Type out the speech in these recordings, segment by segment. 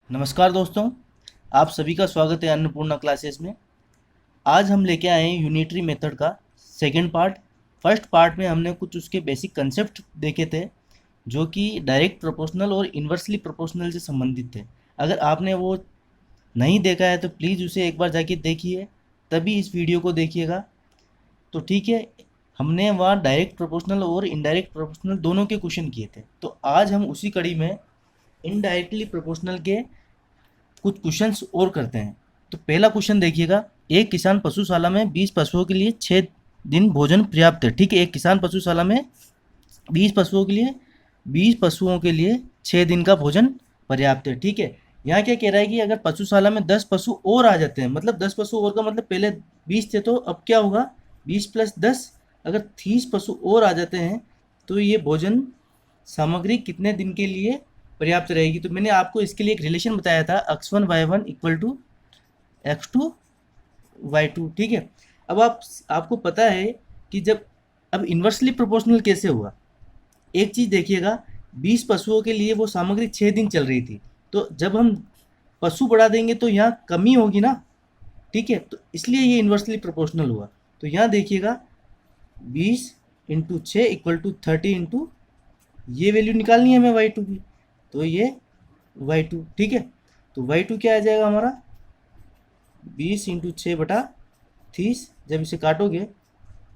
नमस्कार दोस्तों, आप सभी का स्वागत है अन्नपूर्णा क्लासेस में। आज हम लेके आए हैं यूनिटरी मेथड का सेकंड पार्ट। फर्स्ट पार्ट में हमने कुछ उसके बेसिक कंसेप्ट देखे थे जो कि डायरेक्ट प्रोपोर्शनल और इन्वर्सली प्रोपोर्शनल से संबंधित थे। अगर आपने वो नहीं देखा है तो प्लीज़ उसे एक बार जाके देखिए, तभी इस वीडियो को देखिएगा। तो ठीक है, हमने वहाँ डायरेक्ट प्रोपोर्शनल और इनडायरेक्ट प्रोपोर्शनल दोनों के क्वेश्चन किए थे। तो आज हम उसी कड़ी में इनडायरेक्टली प्रोपोर्शनल के कुछ क्वेश्चंस और करते हैं। तो पहला क्वेश्चन देखिएगा, एक किसान पशुशाला में 20 पशुओं के लिए 6 दिन भोजन पर्याप्त है। ठीक है, एक किसान पशुशाला में 20 पशुओं के लिए 6 दिन का भोजन पर्याप्त है। ठीक है, यहाँ क्या कह रहा है कि अगर पशुशाला में 10 पशु और आ जाते हैं, मतलब 10 पशु और का मतलब पहले 20 थे तो अब क्या होगा, 20 प्लस 10, अगर 30 पशु और आ जाते हैं तो ये भोजन सामग्री कितने दिन के लिए पर्याप्त रहेगी। तो मैंने आपको इसके लिए एक रिलेशन बताया था, x1 y1 equal to x2 y2। ठीक है, अब आपको पता है कि जब अब इन्वर्सली प्रोपोर्शनल कैसे हुआ। एक चीज़ देखिएगा, 20 पशुओं के लिए वो सामग्री 6 दिन चल रही थी, तो जब हम पशु बढ़ा देंगे तो यहाँ कमी होगी ना। ठीक है, तो इसलिए ये इन्वर्सली प्रोपोर्शनल हुआ। तो यहाँ देखिएगा 20 × 6 इक्वल टू 30 इंटू, ये वैल्यू निकालनी है हमें y2 की, तो ये y2। ठीक है, तो y2 क्या आ जाएगा हमारा, 20 × 6/30। जब इसे काटोगे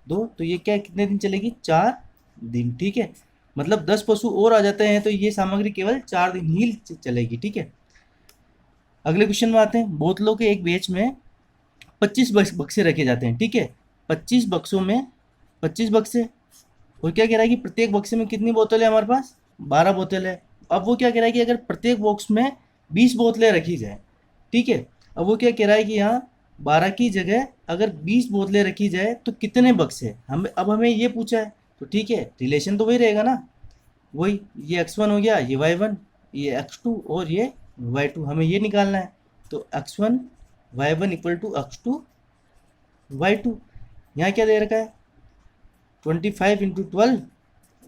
दो तो ये क्या कितने दिन चलेगी, 4 दिन। ठीक है, मतलब 10 पशु और आ जाते हैं तो ये सामग्री केवल 4 दिन ही चलेगी। ठीक है, अगले क्वेश्चन में आते हैं। बोतलों के एक बैच में 25 बक्से रखे जाते हैं। ठीक है, 25 बक्सों में 25 बक्से, और क्या कह रहा है कि प्रत्येक बक्से में कितनी बोतल है हमारे पास, 12 बोतल है। अब वो क्या कह रहा है कि अगर प्रत्येक बॉक्स में 20 बोतलें रखी जाए। ठीक है, अब वो क्या कह रहा है कि यहाँ 12 की जगह अगर 20 बोतलें रखी जाए तो कितने बक्से, हमें ये पूछा है। तो ठीक है, रिलेशन तो वही रहेगा ना, वही, ये x1 हो गया, ये y1, ये x2 और ये y2, हमें ये निकालना है। तो x1 y1 equal to x2 y2। यहाँ क्या दे रखा है, 25 × 12,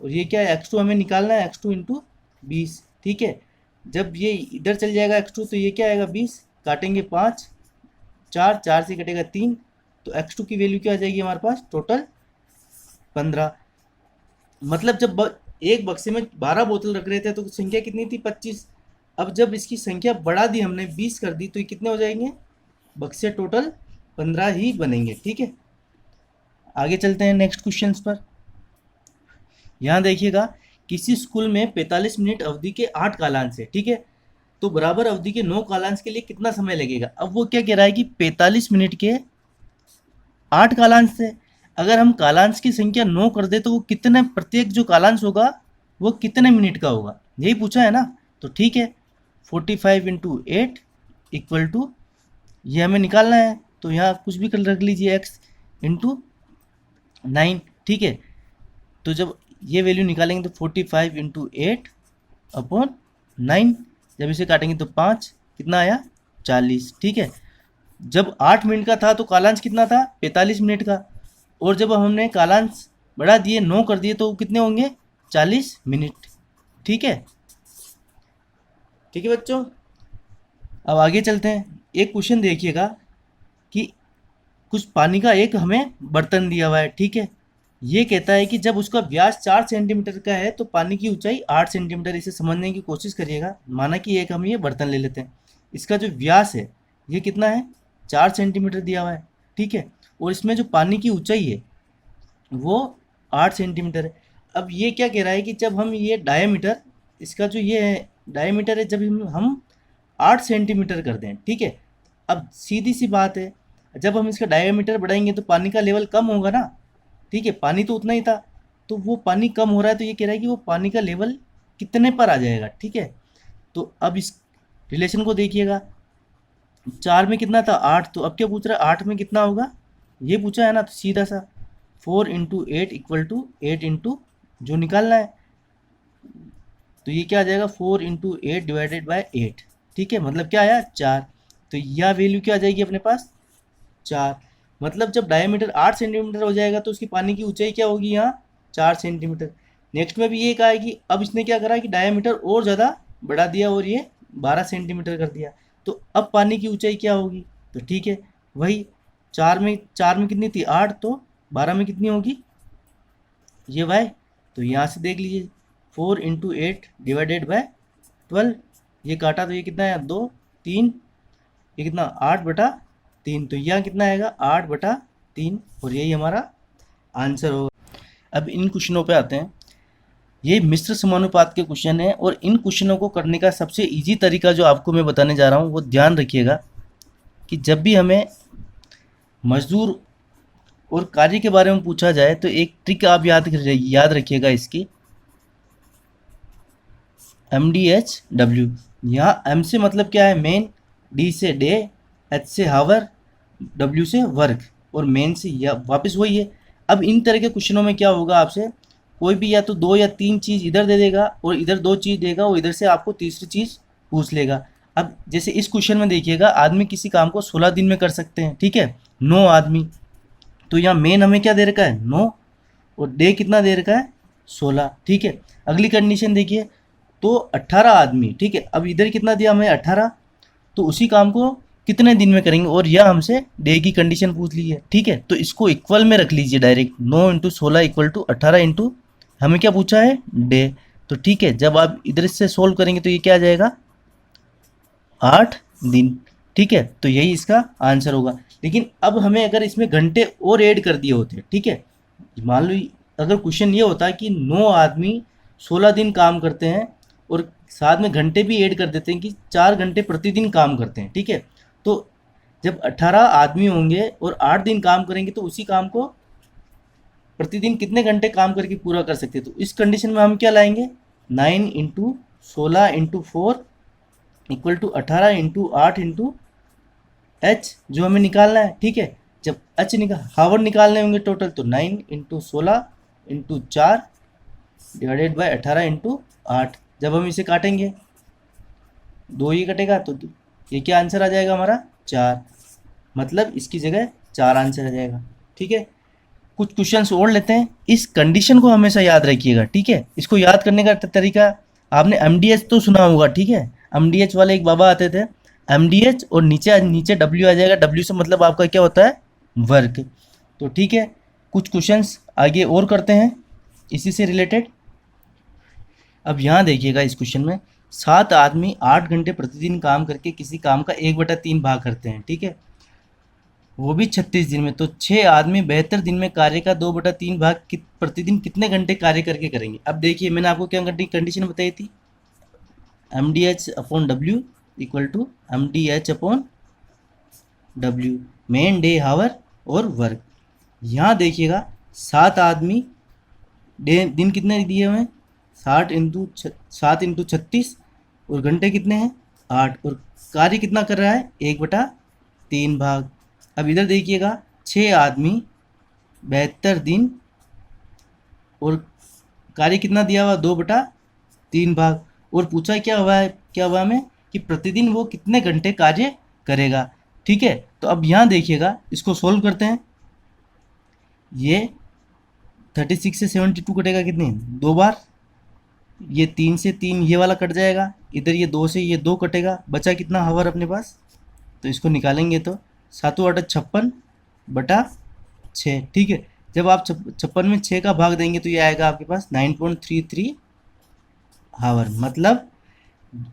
और ये क्या है x2 हमें निकालना है, x2 इंटू 20। ठीक है, जब ये इधर चल जाएगा x2 तो ये क्या आएगा 20, काटेंगे 5, 4 4 से कटेगा 3, तो x2 की वैल्यू क्या आ जाएगी हमारे पास, टोटल 15। मतलब जब एक बक्से में 12 बोतल रख रहे थे तो संख्या कितनी थी, 25। अब जब इसकी संख्या बढ़ा दी हमने, 20 कर दी, तो ये कितने हो जाएंगे, बक्से टोटल 15 ही बनेंगे। ठीक है, आगे चलते हैं नेक्स्ट क्वेश्चन पर। यहाँ देखिएगा, किसी स्कूल में 45 मिनट अवधि के 8 कालांश है। ठीक है, तो बराबर अवधि के 9 कालांश के लिए कितना समय लगेगा। अब वो क्या कह रहा है कि 45 मिनट के 8 कालांश है, अगर हम कालांश की संख्या 9 कर दे तो वो कितने, प्रत्येक जो कालांश होगा वो कितने मिनट का होगा, यही पूछा है ना। तो ठीक है, 45 × 8 इक्वल टू, ये हमें निकालना है तो यहाँ कुछ भी कर रख लीजिए, x इंटू 9। ठीक है, तो जब ये वैल्यू निकालेंगे तो 45 × 8/9, जब इसे काटेंगे तो 5, कितना आया, 40। ठीक है, जब 8 मिनट का था तो कालांश कितना था, 45 मिनट का, और जब हमने कालांश बढ़ा दिए 9 कर दिए तो कितने होंगे, 40 मिनट। ठीक है, ठीक है बच्चों, अब आगे चलते हैं। एक क्वेश्चन देखिएगा कि कुछ पानी का एक हमें बर्तन दिया हुआ है। ठीक है, ये कहता है कि जब उसका व्यास 4 सेंटीमीटर का है तो पानी की ऊंचाई 8 सेंटीमीटर। इसे समझने की कोशिश करिएगा। माना कि एक हम ये बर्तन ले लेते हैं, इसका जो व्यास है ये कितना है, 4 सेंटीमीटर दिया हुआ है। ठीक है, और इसमें जो पानी की ऊंचाई है वो 8 सेंटीमीटर है। अब ये क्या कह रहा है कि जब हम ये डायमीटर, इसका जो ये है डायमीटर है, जब हम 8 सेंटीमीटर कर दें। ठीक है, अब सीधी सी बात है, जब हम इसका डायमीटर बढ़ाएंगे तो पानी का लेवल कम होगा ना। ठीक है, पानी तो उतना ही था, तो वो पानी कम हो रहा है, तो ये कह रहा है कि वो पानी का लेवल कितने पर आ जाएगा। ठीक है, तो अब इस रिलेशन को देखिएगा, 4 में कितना था, 8, तो अब क्या पूछ रहा है, 8 में कितना होगा, ये पूछा है ना। तो सीधा सा 4 × 8 इक्वल टू 8 इंटू जो निकालना है, तो ये क्या आ जाएगा, 4 × 8 / 8। ठीक है, मतलब क्या आया, 4। तो यह वैल्यू क्या आ जाएगी अपने पास, 4। मतलब जब डायमीटर 8 सेंटीमीटर हो जाएगा तो उसकी पानी की ऊंचाई क्या होगी, यहाँ 4 सेंटीमीटर। नेक्स्ट में भी ये कहा है कि अब इसने क्या करा कि डायमीटर और ज़्यादा बढ़ा दिया और ये 12 सेंटीमीटर कर दिया। तो अब पानी की ऊंचाई क्या होगी? तो ठीक है, वही 4 में कितनी थी 8, तो 12 में कितनी होगी ये वाई। तो यहाँ से देख लीजिए 4 × 8 डिवाइडेड बाय 12, ये काटा तो ये कितना है 2 3, ये कितना 8/3, तो यहाँ कितना आएगा 8/3, और यही हमारा आंसर होगा। अब इन क्वेश्चनों पे आते हैं। ये मिश्र समानुपात के क्वेश्चन है, और इन क्वेश्चनों को करने का सबसे इजी तरीका जो आपको मैं बताने जा रहा हूँ वो ध्यान रखिएगा कि जब भी हमें मजदूर और कार्य के बारे में पूछा जाए तो एक ट्रिक आप याद रखिएगा इसकी, MDHW। यहाँ M से मतलब क्या है मेन, D से डे, H से हावर, W से वर्क, और मेन से या वापस वही है। अब इन तरह के क्वेश्चनों में क्या होगा, आपसे कोई भी या तो 2 या 3 चीज़ इधर दे देगा और इधर 2 चीज़ देगा, और इधर से आपको तीसरी चीज़ पूछ लेगा। अब जैसे इस क्वेश्चन में देखिएगा, आदमी किसी काम को 16 दिन में कर सकते हैं, ठीक है, 9 आदमी। तो यहाँ मेन हमें क्या दे रखा है 9, और डे कितना दे रखा है 16, ठीक है। अगली कंडीशन देखिए, तो 18 आदमी, ठीक है। अब इधर कितना दिया हमें 18, तो उसी काम को कितने दिन में करेंगे, और यह हमसे डे की कंडीशन पूछ ली है, ठीक है। तो इसको इक्वल में रख लीजिए डायरेक्ट, 9 × 16 = 18 इंटू हमें क्या पूछा है डे। तो ठीक है, जब आप इधर से सोल्व करेंगे तो ये क्या आ जाएगा 8 दिन, ठीक है। तो यही इसका आंसर होगा। लेकिन अब हमें अगर इसमें घंटे और ऐड कर दिए होते, ठीक है, मान लो अगर क्वेश्चन ये होता है कि 9 आदमी 16 दिन काम करते हैं, और साथ में घंटे भी ऐड कर देते हैं कि 4 घंटे प्रतिदिन काम करते हैं, ठीक है। तो जब 18 आदमी होंगे और 8 दिन काम करेंगे तो उसी काम को प्रतिदिन कितने घंटे काम करके पूरा कर सकते हैं। तो इस कंडीशन में हम क्या लाएंगे 9 × 16 × 4 = 18 × 8 × H जो हमें निकालना है, ठीक है। जब H हावर निकालने होंगे टोटल, तो 9 × 16 × 4 डिवाइडेड बाय 18 × 8। जब हम इसे काटेंगे 2 ही कटेगा, तो ये क्या आंसर आ जाएगा हमारा 4, मतलब इसकी जगह 4 आंसर आ जाएगा, ठीक है। कुछ क्वेश्चंस और लेते हैं। इस कंडीशन को हमेशा याद रखिएगा, ठीक है। इसको याद करने का तरीका, आपने MDH तो सुना होगा, ठीक है। MDH वाले एक बाबा आते थे, MDH और नीचे नीचे W आ जाएगा, W से मतलब आपका क्या होता है वर्क। तो ठीक है, कुछ क्वेश्चंस आगे और करते हैं इसी से रिलेटेड। अब यहाँ देखिएगा इस क्वेश्चन में 7 आदमी 8 घंटे प्रतिदिन काम करके किसी काम का 1/3 भाग करते हैं, ठीक है, वो भी 36 दिन में। तो 6 आदमी 72 दिन में कार्य का 2/3 भाग प्रतिदिन कितने घंटे कार्य करके करेंगे। अब देखिए मैंने आपको क्या कंडीशन बताई थी, MDH/W = MDH/W, मेन डे हावर और वर्क। यहाँ देखिएगा 7 आदमी डे दिन कितने दिए हुए हैं 7 × 36, और घंटे कितने हैं 8, और कार्य कितना कर रहा है 1/3 भाग। अब इधर देखिएगा 6 आदमी 72 दिन, और कार्य कितना दिया हुआ 2/3 भाग, और पूछा क्या हुआ हमें कि प्रतिदिन वो कितने घंटे कार्य करेगा, ठीक है। तो अब यहाँ देखिएगा इसको सोल्व करते हैं। ये 36 से 72 कटेगा कितने 2 बार, ये 3 से 3 ये वाला कट जाएगा, इधर ये 2 से ये 2 कटेगा, बचा कितना हावर अपने पास। तो इसको निकालेंगे तो 7/8 = 56/6, ठीक है। जब आप 56 में 6 का भाग देंगे तो ये आएगा आपके पास 9.33 हावर। मतलब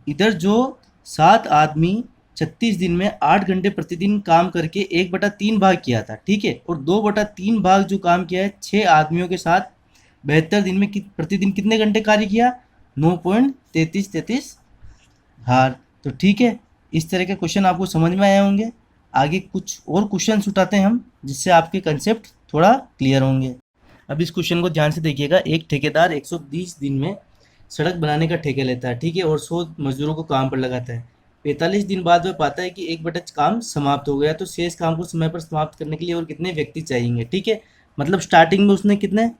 इधर जो 7 आदमी 36 दिन में 8 घंटे प्रतिदिन काम करके 1/3 भाग किया था, ठीक है, और 2/3 भाग जो काम किया है 6 आदमियों के साथ 72 दिन में प्रतिदिन कितने घंटे कार्य किया 9.33 हार। तो ठीक है, इस तरह के क्वेश्चन आपको समझ में आए होंगे। आगे कुछ और क्वेश्चन उठाते हैं हम, जिससे आपके कंसेप्ट थोड़ा क्लियर होंगे। अब इस क्वेश्चन को ध्यान से देखिएगा। एक ठेकेदार 120 दिन में सड़क बनाने का ठेका लेता है, ठीक है, और 100 मजदूरों को काम पर लगाता है। 45 दिन बाद वह पाता है कि 1/4 काम समाप्त हो गया, तो शेष काम को समय पर समाप्त करने के लिए और कितने व्यक्ति चाहिए, ठीक है। मतलब स्टार्टिंग में उसने कितने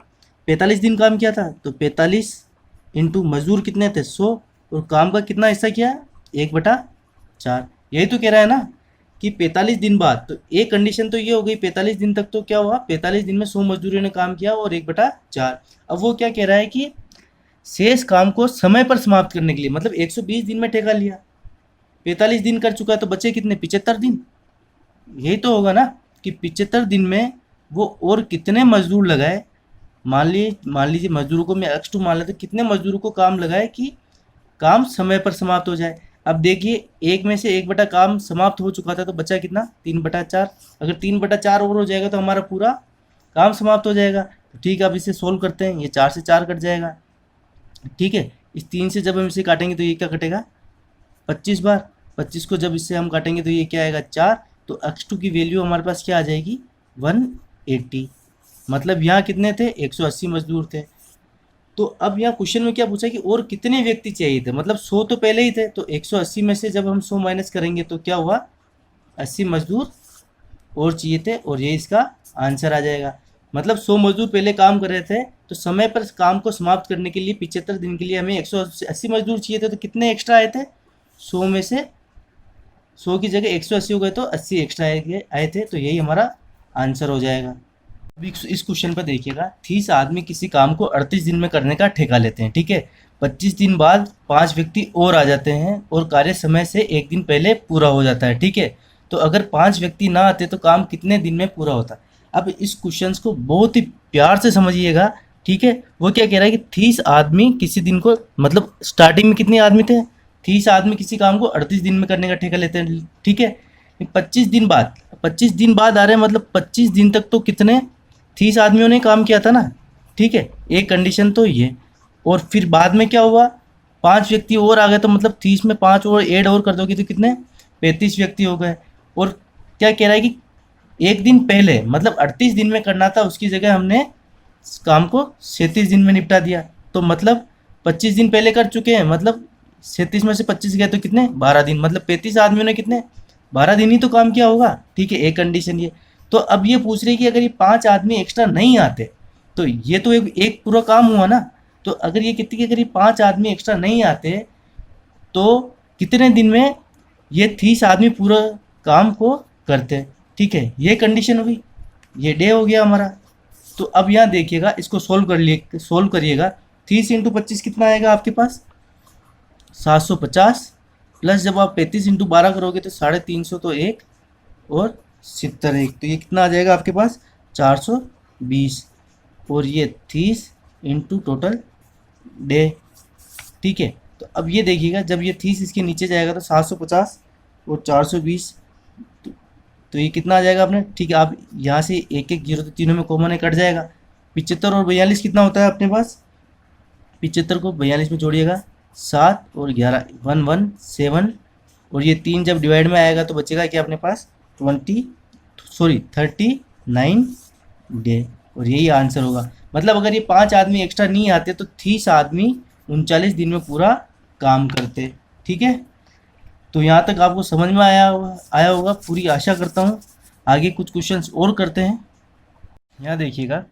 45 दिन काम किया था, तो 45 इंटू मजदूर कितने थे 100, और काम का कितना हिस्सा किया 1/4। यही तो कह रहा है ना कि 45 दिन बाद। तो एक कंडीशन तो ये हो गई 45 दिन तक, तो क्या हुआ 45 दिन में 100 मजदूरों ने काम किया और 1/4। अब वो क्या कह रहा है कि शेष काम को समय पर समाप्त करने के लिए, मतलब 120 दिन में ठेका लिया, 45 दिन कर चुका है तो बचे कितने, 75 दिन। यही तो होगा ना कि 75 दिन में वो और कितने मजदूर लगाए। मान लीजिए मजदूरों को मैं x2 मान लेता हूँ, कितने मजदूरों को काम लगाए कि काम समय पर समाप्त हो जाए। अब देखिए एक में से एक बटा काम समाप्त हो चुका था तो बचा कितना, 3/4। अगर 3/4 और हो जाएगा तो हमारा पूरा काम समाप्त हो जाएगा। तो ठीक है, अब इसे सोल्व करते हैं। ये 4 से 4 कट जाएगा, ठीक है। इस 3 से जब हम इसे काटेंगे तो ये क्या कटेगा, 25 बार। 25 को जब इससे हम काटेंगे तो ये क्या आएगा, 4। तो x2 की वैल्यू हमारे पास क्या आ जाएगी, 180। मतलब यहाँ कितने थे, 180 मजदूर थे। तो अब यहाँ क्वेश्चन में क्या पूछा कि और कितने व्यक्ति चाहिए थे, मतलब 100 तो पहले ही थे, तो 180 में से जब हम 100 माइनस करेंगे तो क्या हुआ, 80 मजदूर और चाहिए थे, और ये इसका आंसर आ जाएगा। मतलब 100 मजदूर पहले काम कर रहे थे, तो समय पर काम को समाप्त करने के लिए 75 दिन के लिए हमें 180 मजदूर चाहिए थे, तो कितने एक्स्ट्रा आए थे, 100 में से 100 की जगह 180 हो गए तो 80 एक्स्ट्रा आए थे, तो यही हमारा आंसर हो जाएगा। अब इस क्वेश्चन पर देखिएगा, 30 आदमी किसी काम को 38 दिन में करने का ठेका लेते हैं, ठीक है। 25 दिन बाद 5 व्यक्ति और आ जाते हैं और कार्य समय से एक दिन पहले पूरा हो जाता है, ठीक है। तो अगर 5 व्यक्ति ना आते तो काम कितने दिन में पूरा होता। अब इस क्वेश्चन को बहुत ही प्यार से समझिएगा, ठीक है। वो क्या कह रहा है कि 30 आदमी किसी दिन को, मतलब स्टार्टिंग में कितने आदमी थे, 30 आदमी किसी काम को 38 दिन में करने का ठेका लेते हैं, ठीक है। 25 दिन बाद आ रहे हैं, मतलब 25 दिन तक तो कितने 30 आदमियों ने काम किया था ना, ठीक है। एक कंडीशन तो ये, और फिर बाद में क्या हुआ, 5 व्यक्ति और आ गए, तो मतलब 30 में 5 और ऐड और कर दोगे तो कितने, 35 व्यक्ति हो गए। और क्या कह रहा है कि एक दिन पहले, मतलब 38 दिन में करना था, उसकी जगह हमने इस काम को 37 दिन में निपटा दिया। तो मतलब 25 दिन पहले कर चुके हैं, मतलब 37 में से 25 गए तो कितने, 12 दिन। मतलब 35 आदमियों ने कितने, 12 दिन ही तो काम किया होगा, ठीक है। एक कंडीशन ये। तो अब ये पूछ रही कि अगर ये 5 आदमी एक्स्ट्रा नहीं आते तो ये तो एक पूरा काम हुआ ना। तो अगर ये कितनी, अगर ये 5 आदमी एक्स्ट्रा नहीं आते तो कितने दिन में ये 30 आदमी पूरा काम को करते, ठीक है। ये कंडीशन हुई, ये डे हो गया हमारा। तो अब यहाँ देखिएगा, इसको सोल्व करिएगा। 30 इंटू 25 कितना आएगा आपके पास, 750, प्लस जब आप 35 इंटू 12 करोगे तो 350, तो 1 और 70 1, तो ये कितना आ जाएगा आपके पास, 420। और ये 30 इंटू टोटल डे, ठीक है। तो अब ये देखिएगा, जब ये 30 इसके नीचे जाएगा तो 750 और 420, तो ये कितना आ जाएगा आपने, ठीक है। आप यहाँ से एक एक जीरो तो तीनों में कॉमन है, कट जाएगा। 75 और 42 कितना होता है अपने पास, 75 को 42 में जोड़िएगा, 7 और 11, 117। और ये 3 जब डिवाइड में आएगा तो बचेगा क्या अपने पास, 39 डे। और यही आंसर होगा। मतलब अगर ये 5 आदमी एक्स्ट्रा नहीं आते तो 30 आदमी 39 दिन में पूरा काम करते, ठीक है। तो यहाँ तक आपको समझ में आया होगा, पूरी आशा करता हूँ। आगे कुछ क्वेश्चंस और करते हैं। यहाँ देखिएगा,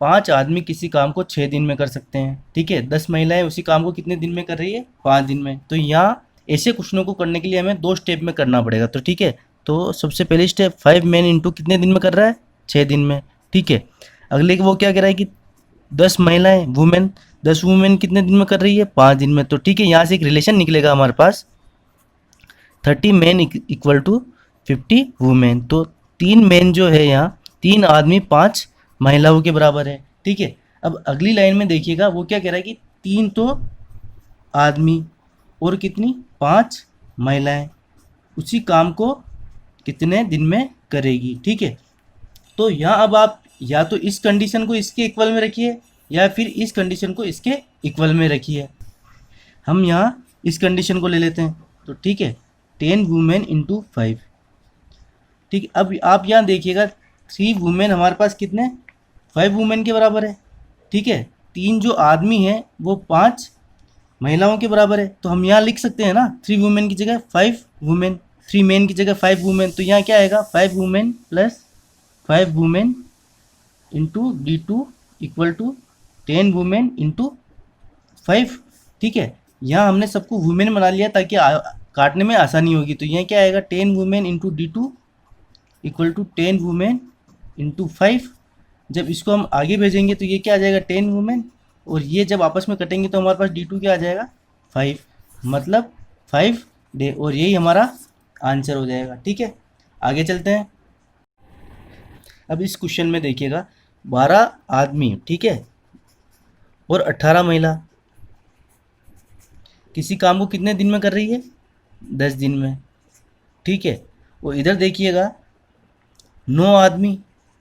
5 आदमी किसी काम को 6 दिन में कर सकते हैं, ठीक है। 10 महिलाएं उसी काम को कितने दिन में कर रही है, 5 दिन में। तो यहाँ ऐसे क्वेश्चनों को करने के लिए हमें 2 स्टेप में करना पड़ेगा, तो ठीक है। तो सबसे पहले स्टेप, 5 मैन इंटू कितने दिन में कर रहा है, 6 दिन में, ठीक है। अगले वो क्या कह रहा है कि 10 महिलाएं, वुमेन, 10 वुमेन कितने दिन में कर रही है, 5 दिन में। तो ठीक है, यहाँ से एक रिलेशन निकलेगा हमारे पास, 30 मैन इक्वल टू 50 वुमेन। तो 3 मैन जो है यहाँ, 3 आदमी 5 महिलाओं के बराबर है, ठीक है। अब अगली लाइन में देखिएगा, वो क्या कह रहा है कि 3 तो आदमी और कितनी, 5 महिलाएं उसी काम को कितने दिन में करेगी, ठीक है। तो यहाँ अब आप या तो इस कंडीशन को इसके इक्वल में रखिए या फिर इस कंडीशन को इसके इक्वल में रखिए। हम यहाँ इस कंडीशन को ले लेते हैं, तो ठीक है, 10 वुमेन इंटू 5, ठीक है। अब आप यहाँ देखिएगा, 3 वुमेन हमारे पास कितने, 5 वुमेन के बराबर है, ठीक है। 3 जो आदमी हैं वो 5 महिलाओं के बराबर है। तो हम यहाँ लिख सकते हैं ना, 3 वुमेन की जगह 5 वुमेन, 3 मेन की जगह 5 वुमेन। तो यहाँ क्या आएगा, 5 women plus 5 women into D2 equal to 10 women into 5, ठीक है। यहाँ हमने सबको वुमेन बना लिया ताकि काटने में आसानी होगी। तो यहाँ क्या आएगा, 10 women into D2 equal to 10 women into 5। जब इसको हम आगे भेजेंगे तो ये क्या आ जाएगा, 10 वुमेन, और ये जब आपस में कटेंगे तो हमारे पास D2 क्या आ जाएगा, 5। मतलब 5 डे, और यही हमारा आंसर हो जाएगा। ठीक है, आगे चलते हैं। अब इस क्वेश्चन में देखिएगा, 12 आदमी, ठीक है, और 18 महिला किसी काम को कितने दिन में कर रही है? 10 दिन में। ठीक है, और इधर देखिएगा, 9 आदमी,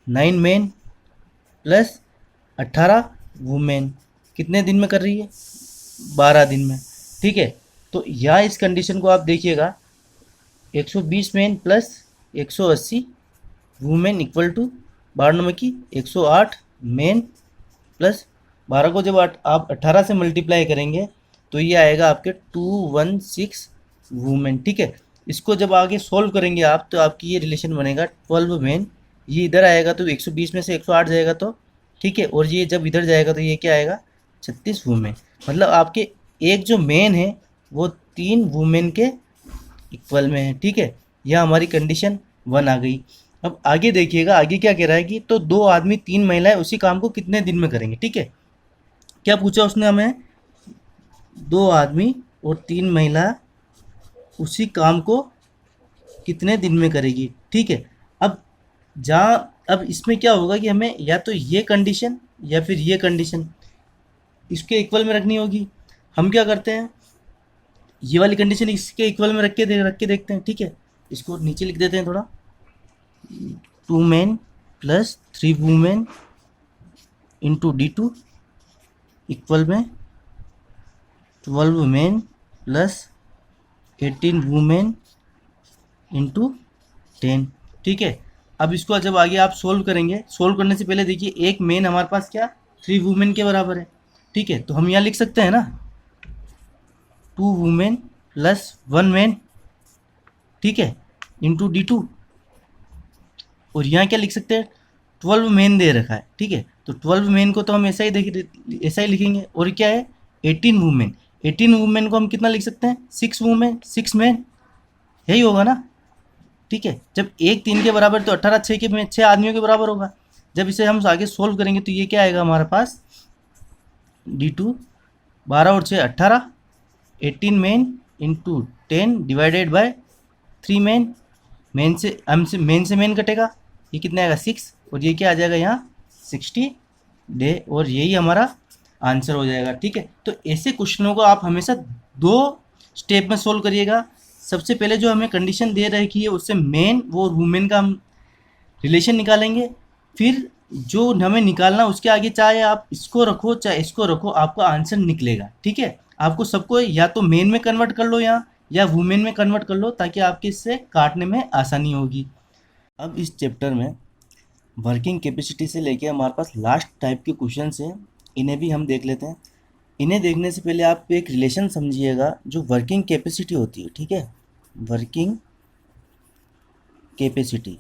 9 मैन प्लस 18 वुमेन कितने दिन में कर रही है? 12 दिन में। ठीक है, तो यहाँ इस कंडीशन को आप देखिएगा, 120 man plus 180 women equal to 12 number की 108 मैन प्लस 12 को जब आप 18 से मल्टीप्लाई करेंगे तो ये आएगा आपके 216 वुमेन। ठीक है, इसको जब आगे सोल्व करेंगे आप तो आपकी ये रिलेशन बनेगा 12 मैन, ये इधर आएगा तो 120 में से 108 जाएगा तो, ठीक है, और ये जब इधर जाएगा तो ये क्या आएगा? 36 वुमेन। मतलब आपके एक जो मैन है वो 3 वुमेन के इक्वल में है। ठीक है, यह हमारी कंडीशन 1 आ गई। अब आगे देखिएगा, आगे क्या कह रहा है कि तो 2 आदमी 3 महिलाएं उसी काम को कितने दिन में करेंगे? ठीक है, क्या पूछा उसने हमें? 2 आदमी और 3 महिला उसी काम को कितने दिन में करेगी? ठीक है, अब इसमें क्या होगा कि हमें या तो ये कंडीशन या फिर ये कंडीशन इसके इक्वल में रखनी होगी। हम क्या करते हैं, ये वाली कंडीशन इसके इक्वल में रख के देखते हैं। ठीक है, इसको नीचे लिख देते हैं थोड़ा, 2 man plus 3 women into D2 equal में 12 मैन प्लस 18 वुमेन इंटू 10। ठीक है, अब इसको जब आगे आप सोल्व करेंगे, सोल्व करने से पहले देखिए, एक मैन हमारे पास क्या 3 वुमेन के बराबर है। ठीक है, तो हम यहाँ लिख सकते हैं ना 2 वुमेन प्लस 1 मैन, ठीक है, इंटू D2, और यहाँ क्या लिख सकते हैं, 12 मैन दे रखा है। ठीक है, तो 12 मैन को तो हम ऐसा ही लिखेंगे, और क्या है 18 वुमेन, 18 वुमेन को हम कितना लिख सकते हैं, 6 वुमेन 6 मैन, यही होगा ना। ठीक है, जब 1 3 के बराबर तो 18 6 के 6 आदमियों के बराबर होगा। जब इसे हम आगे सोल्व करेंगे तो ये क्या आएगा हमारे पास, D2 12 और 6 18, 18 man into 10 divided by 3 man, man से मैन कटेगा, ये कितना आएगा 6, और ये क्या आ जाएगा यहाँ 60 डे, और यही हमारा आंसर हो जाएगा। ठीक है, तो ऐसे क्वेश्चनों को आप हमेशा 2 स्टेप में सोल्व करिएगा। सबसे पहले जो हमें कंडीशन दे रखी है उससे मैन वो वुमेन का हम रिलेशन निकालेंगे, फिर जो हमें निकालना उसके आगे चाहे आप इसको रखो चाहे इसको रखो, आपका आंसर निकलेगा। ठीक है, आपको सबको या तो मेन में कन्वर्ट कर लो यहाँ, या वुमेन में कन्वर्ट कर लो, ताकि आपके इससे काटने में आसानी होगी। अब इस चैप्टर में वर्किंग कैपेसिटी से लेके हमारे पास लास्ट टाइप के क्वेश्चन हैं, इन्हें भी हम देख लेते हैं। इन्हें देखने से पहले आप एक रिलेशन समझिएगा जो वर्किंग कैपेसिटी होती है। ठीक है, वर्किंग कैपेसिटी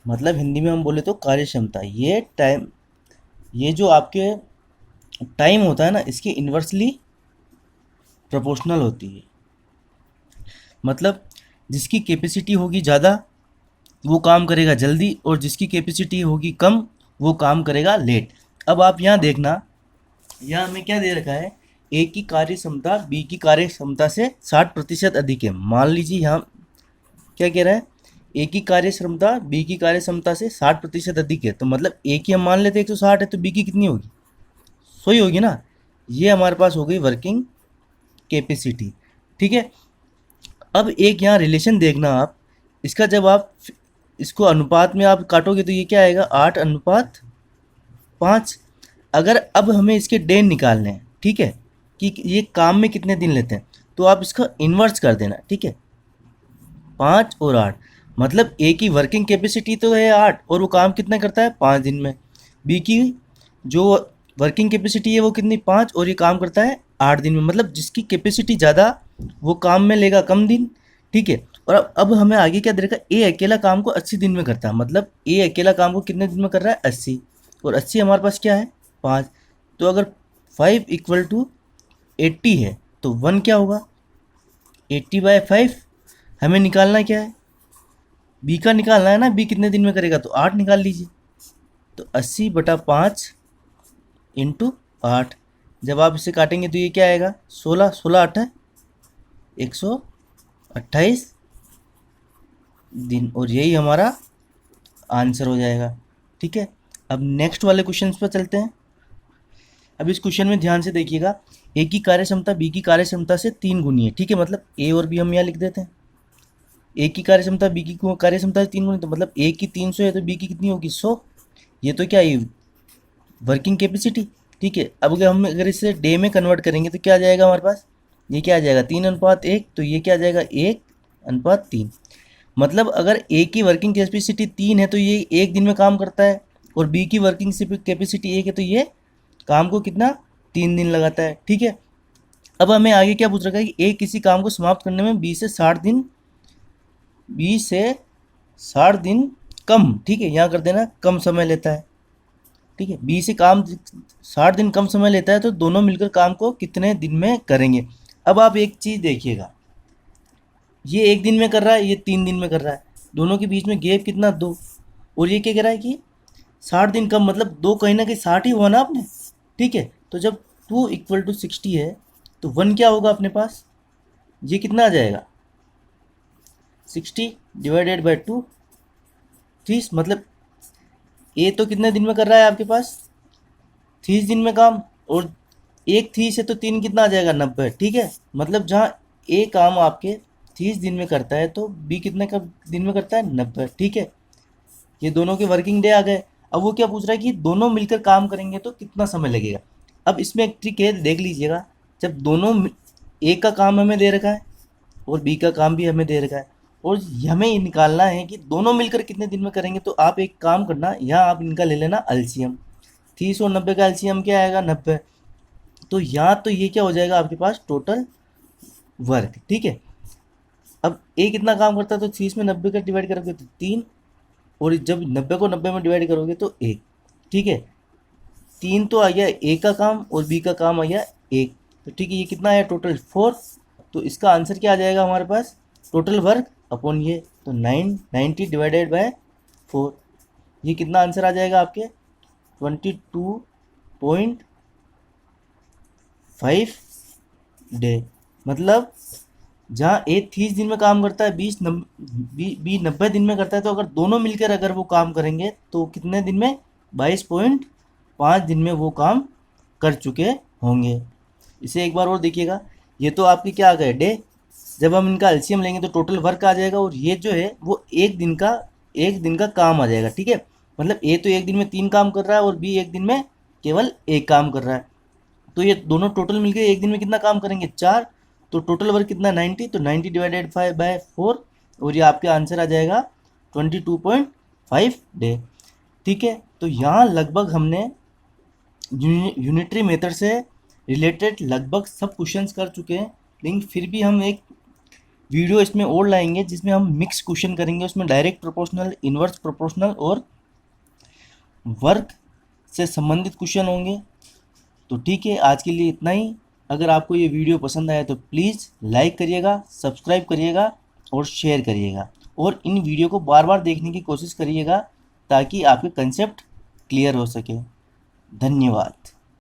मतलब हिंदी में हम बोले तो कार्य क्षमता। ये जो आपके टाइम होता है ना, इसके इन्वर्सली प्रोपोर्शनल होती है। मतलब जिसकी कैपेसिटी होगी ज़्यादा वो काम करेगा जल्दी, और जिसकी कैपेसिटी होगी कम वो काम करेगा लेट। अब आप यहाँ देखना, यहाँ हमें क्या दे रखा है, ए की कार्य क्षमता बी की कार्य क्षमता से 60% अधिक है। मान लीजिए यहाँ क्या कह रहा है, ए की कार्य क्षमता बी की कार्य क्षमता से 60% अधिक है, तो मतलब ए की हम मान लेते हैं 160 है, तो बी की कितनी होगी, 100 ही होगी ना। ये हमारे पास हो गई वर्किंग कैपेसिटी। ठीक है, अब एक यहाँ रिलेशन देखना आप, इसका जब आप इसको अनुपात में आप काटोगे तो ये क्या आएगा, 8:5। अगर अब हमें इसके डे निकालने हैं, ठीक है, कि ये काम में कितने दिन लेते हैं, तो आप इसका इन्वर्स कर देना। ठीक है, 5 और 8, मतलब ए की वर्किंग कैपेसिटी तो है 8 और वो काम कितना करता है 5 दिन में। बी की जो वर्किंग कैपेसिटी है वो कितनी 5 और ये काम करता है 8 दिन में। मतलब जिसकी कैपेसिटी ज़्यादा वो काम में लेगा कम दिन। ठीक है, और अब हमें आगे क्या दे रखा है, ए अकेला काम को 80 दिन में करता है। मतलब ए अकेला काम को कितने दिन में कर रहा है 80, और 80 हमारे पास क्या है 5। तो अगर 5 = 80 है तो 1 क्या होगा 80/5। हमें निकालना क्या है, बी का निकालना है ना, बी कितने दिन में करेगा, तो 8 निकाल लीजिए। तो 80/5 × 8, जब आप इसे काटेंगे तो ये क्या आएगा 16, 16 8 है 128 दिन, और यही हमारा आंसर हो जाएगा। ठीक है, अब नेक्स्ट वाले क्वेश्चन पर चलते हैं। अब इस क्वेश्चन में ध्यान से देखिएगा, ए की कार्य क्षमता बी की कार्य क्षमता से 3 गुनी है। ठीक है, मतलब ए और बी हम यहाँ लिख देते हैं। ए की कार्य क्षमता बी की कार्य क्षमता से 3 गुनी, तो मतलब ए की 300 है तो बी की कितनी होगी, 100। ये तो क्या है, वर्किंग कैपेसिटी। ठीक है, अब अगर इसे डे में कन्वर्ट करेंगे तो क्या आ जाएगा हमारे पास, ये क्या आ जाएगा 3:1, तो ये क्या आ जाएगा 1:3। मतलब अगर ए की वर्किंग कैपेसिटी 3 है तो ये एक दिन में काम करता है, और बी की वर्किंग कैपेसिटी 1 है तो ये काम को कितना 3 दिन लगाता है। ठीक है, अब हमें आगे क्या पूछ रखा है कि ए किसी काम को समाप्त करने में 20 से 60 दिन कम, ठीक है यहाँ कर देना, कम समय लेता है। ठीक है, बी से काम 60 दिन कम समय लेता है, तो दोनों मिलकर काम को कितने दिन में करेंगे। अब आप एक चीज़ देखिएगा, ये 1 दिन में कर रहा है, ये 3 दिन में कर रहा है, दोनों के बीच में गैप कितना 2, और ये क्या कह रहा है कि 60 दिन कम, मतलब 2 कहीं ना कहीं 60 ही हुआ ना आपने। ठीक है, तो जब 2 = 60 है तो 1 क्या होगा अपने पास, ये कितना आ जाएगा 60 ÷ 2, 30। मतलब ए तो कितने दिन में कर रहा है आपके पास 30 दिन में काम, और 1 30 है तो 3 कितना आ जाएगा 90। ठीक है, मतलब जहाँ ए काम आपके 30 दिन में करता है तो बी कितने का दिन में करता है 90। ठीक है, ये दोनों के वर्किंग डे आ गए। अब वो क्या पूछ रहा है कि दोनों मिलकर काम करेंगे तो कितना समय लगेगा। अब इसमें एक ट्रिक है, देख लीजिएगा, जब दोनों ए का काम हमें दे रखा है और बी का काम भी हमें दे रखा है, और हमें ये निकालना है कि दोनों मिलकर कितने दिन में करेंगे, तो आप एक काम करना, यहाँ आप इनका ले लेना एलसीएम। 30 और 90 का एलसीएम क्या आएगा 90। तो यहाँ तो ये क्या हो जाएगा आपके पास टोटल वर्क। ठीक है, अब ए कितना काम करता है, तो 30 में 90 का डिवाइड करोगे तो 3, और जब 90 को 90 में डिवाइड करोगे तो 1। ठीक है, 3 तो आ गया ए का काम और बी का काम आ गया 1, तो ठीक है, ये कितना आया टोटल 4। तो इसका आंसर क्या आ जाएगा हमारे पास, टोटल वर्क अपॉन ये, तो 90 ÷ 4, ये कितना आंसर आ जाएगा आपके 22.5 डे। मतलब जहाँ ए 30 दिन में काम करता है, बी 90 दिन में करता है, तो अगर दोनों मिलकर अगर वो काम करेंगे तो कितने दिन में 22.5 दिन में वो काम कर चुके होंगे। इसे एक बार और देखिएगा, ये तो आपके क्या आ गए डे, जब हम इनका एलसीएम लेंगे तो टोटल वर्क आ जाएगा, और ये जो है वो एक दिन का काम आ जाएगा। ठीक है, मतलब ए तो एक दिन में 3 काम कर रहा है और बी एक दिन में केवल 1 काम कर रहा है, तो ये दोनों टोटल मिलकर एक दिन में कितना काम करेंगे 4। तो टोटल वर्क कितना 90, तो 90 ÷ 4, और ये आपके आंसर आ जाएगा 22.5 डे। ठीक है, तो यहाँ लगभग हमने यूनिटरी मेथड से रिलेटेड लगभग सब क्वेश्चंस कर चुके हैं, लेकिन फिर भी हम एक वीडियो इसमें और लाएंगे जिसमें हम मिक्स क्वेश्चन करेंगे, उसमें डायरेक्ट प्रोपोर्शनल, इन्वर्स प्रोपोर्शनल और वर्क से संबंधित क्वेश्चन होंगे। तो ठीक है, आज के लिए इतना ही। अगर आपको ये वीडियो पसंद आया तो प्लीज़ लाइक करिएगा, सब्सक्राइब करिएगा और शेयर करिएगा, और इन वीडियो को बार बार देखने की कोशिश करिएगा ताकि आपके कंसेप्ट क्लियर हो सके। धन्यवाद।